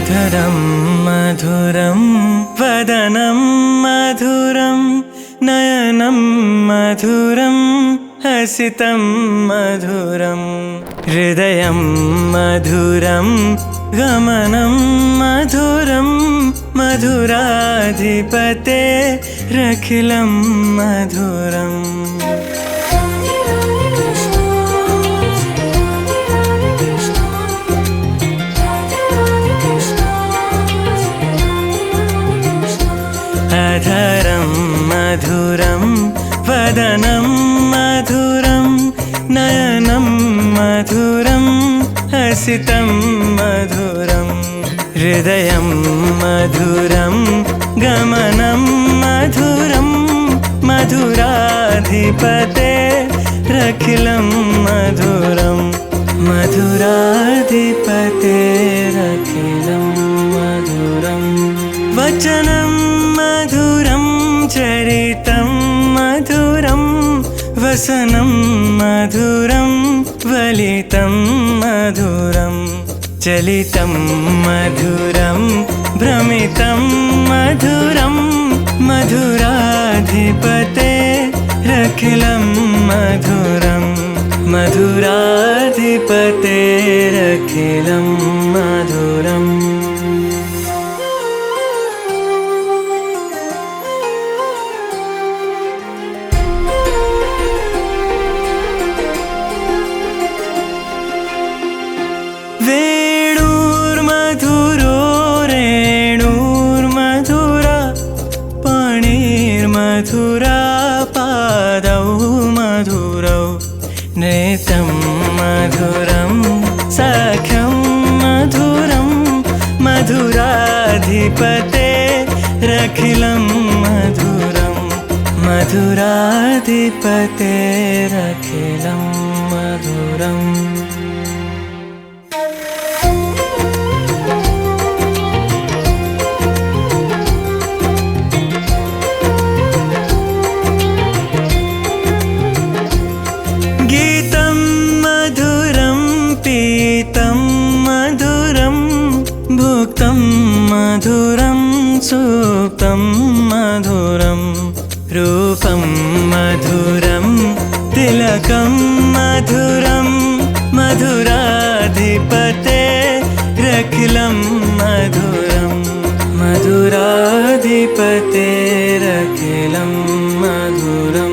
अधरं मधुरं वदनं मधुरं नयनं मधुरं हसितं मधुरं हृदयं मधुरं गमनं मधुरं मधुराधिपते रखिलं मधुरम् अधरं मधुरं वदनं मधुरं नयनं मधुरं हसितं मधुरं हृदयं मधुरं गमनं मधुरं मधुराधिपते रखिलं मधुरं मधुराधिपते रखिलं मधुरं वचनं मधुरं चरितं मधुरं वसनं मधुरं वलितं मधुरं चलितं मधुरं भ्रमितं मधुरं मधुराधिपते रखिलं मधुरं मधुराधिपते रखिलं मधुरम् वेणुर्मधुरो रेणुर्मधुरा पाणिर्मधुरा पादौ मधुरौ नेतं मधुरं सख्यं मधुरं मधुराधिपते रखिलं मधुरं मधुराधिपते रखिलं मधुरम् गीतं मधुरं पीतं मधुरं भुक्तं मधुरं सुप्तं मधुरं रूपं मधुरं तिलकं मधुरं मधुराधिपते रखिलं मधुरं मधुराधिपते रखिलं मधुरम्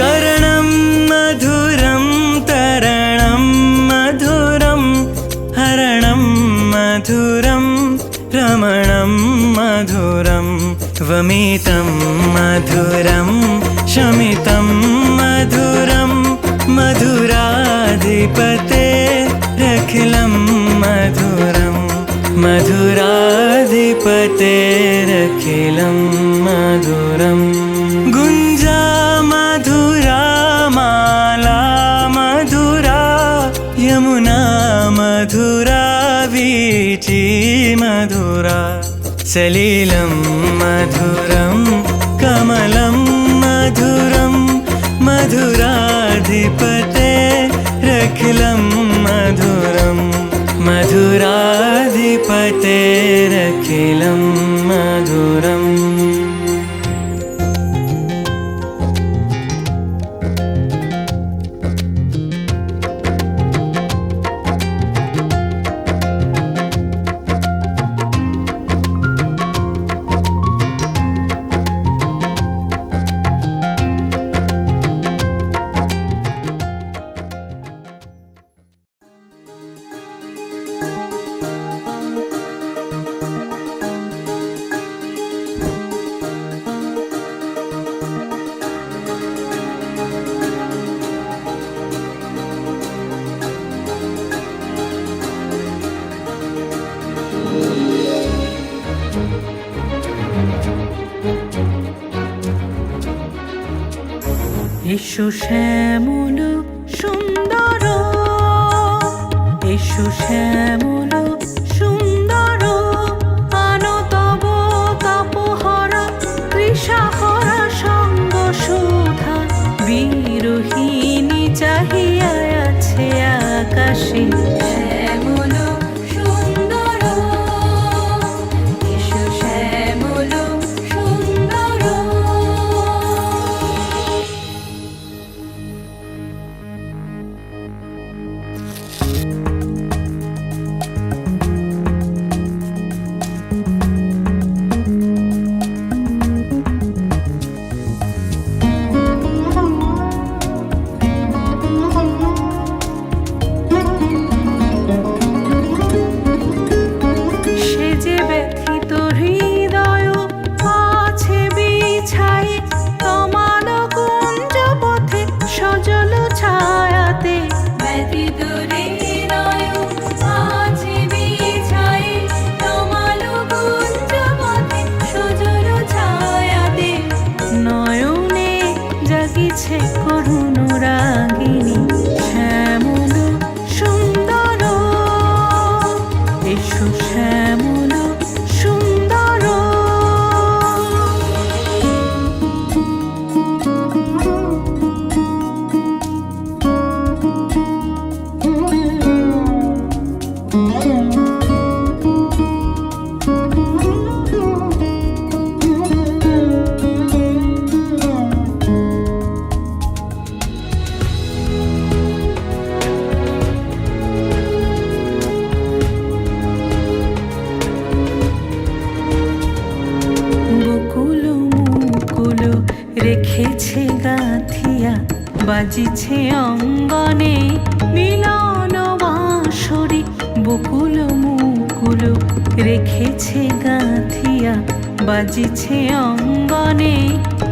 करणं मधुरं तरणं मधुरं हरणं मधुरं रमणं मधुरं वमितं मधुरं शमितं मधुरं मधुराधिपते रखिलं मधुरं मधुराधिपते रखिलं मधुरम् गुञ्जा मधुरा माला मधुरा यमुना मधुरा वीची मधुरा सलिलं मधुरं कमलं मधुरं मधुराधिपते रखिलं मधुरं मधुराधिपते रखिलं मधुरम् এসো শ্যামল সুন্দর, এসো শ্যামল সুন্দর, আনো তব তাপহরা তৃষাহরা সঙ্গ সুধা। বিরোহিণী চাহিয়া আছে আকাশে, শ্যামল সুন্দর, এসো শ্যামল সুন্দর। সে যে ব্যথিত হৃদয় আছে বিছাই, তমাল কুঞ্জ পথে সজল ছায়াতে। ব্যথিত হৃদয় আছে বিছাই, তমাল কুঞ্জ পথে সজল ছায়াতে। নয়নে জাগিছে করুণ রাগিনী, শ্যামল সুন্দর, এসো শ্যামল সুন্দর। বকুল মুকুল রেখেছে গাঁথিয়া, বাজিছে অঙ্গনে মিলন বাঁশরি। বকুল মুকুল রেখেছে গাঁথিয়া, বাজিছে অঙ্গনে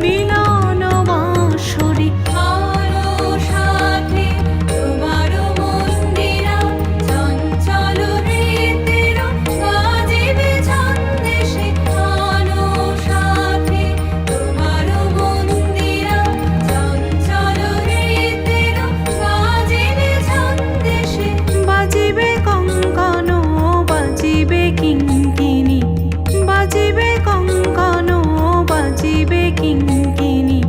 মিলন বাঁশরি। বাজিবে কঙ্কণ, বাজিবে কিঙ্কিণী, বাজিবে কঙ্কণ, বাজিবে কিঙ্কিণী।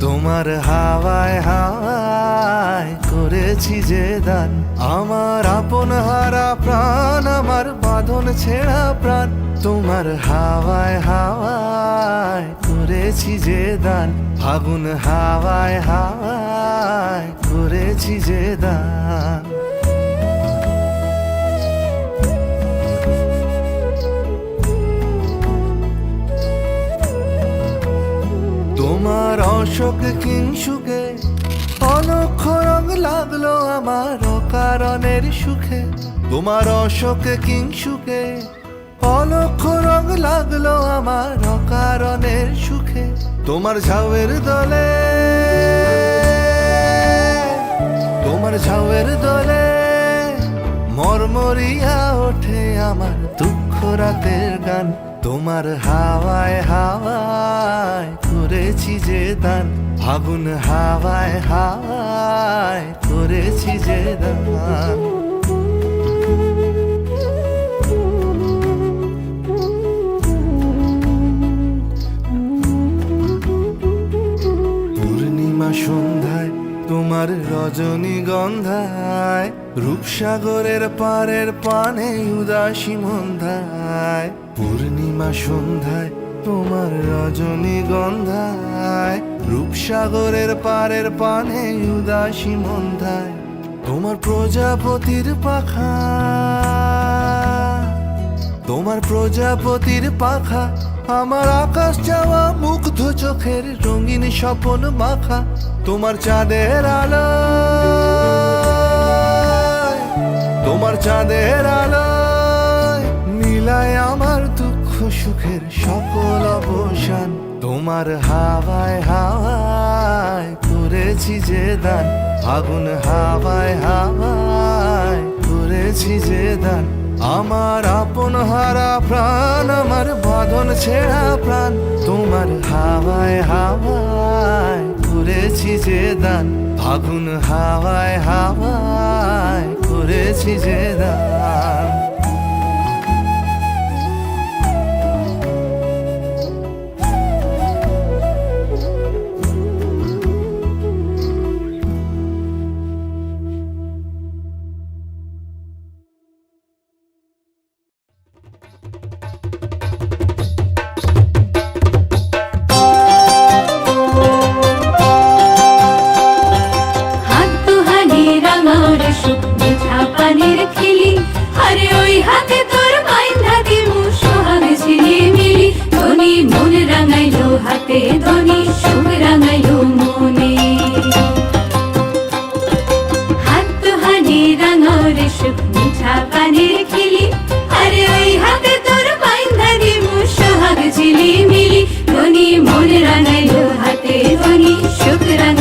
তোমার হাওয়ায় হাওয়ায় করেছি যে দান, আমার আপন হারা প্রাণ, আমার বাঁধন ছেঁড়া প্রাণ। তোমার হাওয়ায় হাওয়ায় করেছি যে দান, ফাগুন হাওয়ায় হাওয়ায় করেছি যে দান। তোমার অশোক কিংসুকে অলক্ষ রং লাগলো আমার অকারণের সুখে। তোমার অশোক কিংসুকে অলক্ষ রং লাগলো আমার অকারণের সুখে। তোমার ঝাউয়ের দলে, তোমার ঝাউয়ের দলে মরমরিয়া ওঠে আমার দুঃখ রাতের গান। তোমার হাওয়ায় হাওয়ায় করেছি যে দান, ফাগুন হাওয়ায় হাওয়ায় করেছি যে দান। পূর্ণিমা সন্ধ্যায় তোমার রজনীগন্ধায়, রূপসাগরের পারের পানে উদাসী মন্ধায়। পূর্ণিমা সন্ধ্যায় তোমার রজনীগন্ধায়, রূপসাগরের পারের পানে উদাসী মন্ধায়। তোমার প্রজাপতির পাখা, তোমার প্রজাপতির পাখা আমার আকাশ যাওয়া মুগ্ধ চোখের রঙিন স্বপন মাখা। তোমার চাঁদের আলো, তোমার চাঁদের আলো মিলায় আমার দুঃখ সুখের সকল অবসান। তোমার হাওয়ায় হাওয়ায় করেছি যে দান, ফাগুন হাওয়ায় হাওয়ায় করেছি যে দান। আমার আপন হারা প্রাণ, আমার বাঁধন ছেঁড়া প্রাণ। তোমার হাওয়ায় হাওয়ায় করেছি যে দান, ফাগুন হাওয়ায় হাওয়ায় করেছি যে দান। হাত দুহানি রাঙার সুখ মিঠা পানির খিলি, আরে ওই হাতে তোর বাইন্ধা দিমু সোহাগ ঝিলিমিলি। ধনী মন রাঙাইলো হাতে, ধনী সুখ রাঙাইলো মনে। হাত দুহানি রাঙার সুখ মিঠা পানির খিলি, আরে ওই হাতে তোর বাইন্ধা দিমু সোহাগ ঝিলিমিলি। ধনী মন রাঙাইলো হাতে, ধনী সুখ রাঙাইলো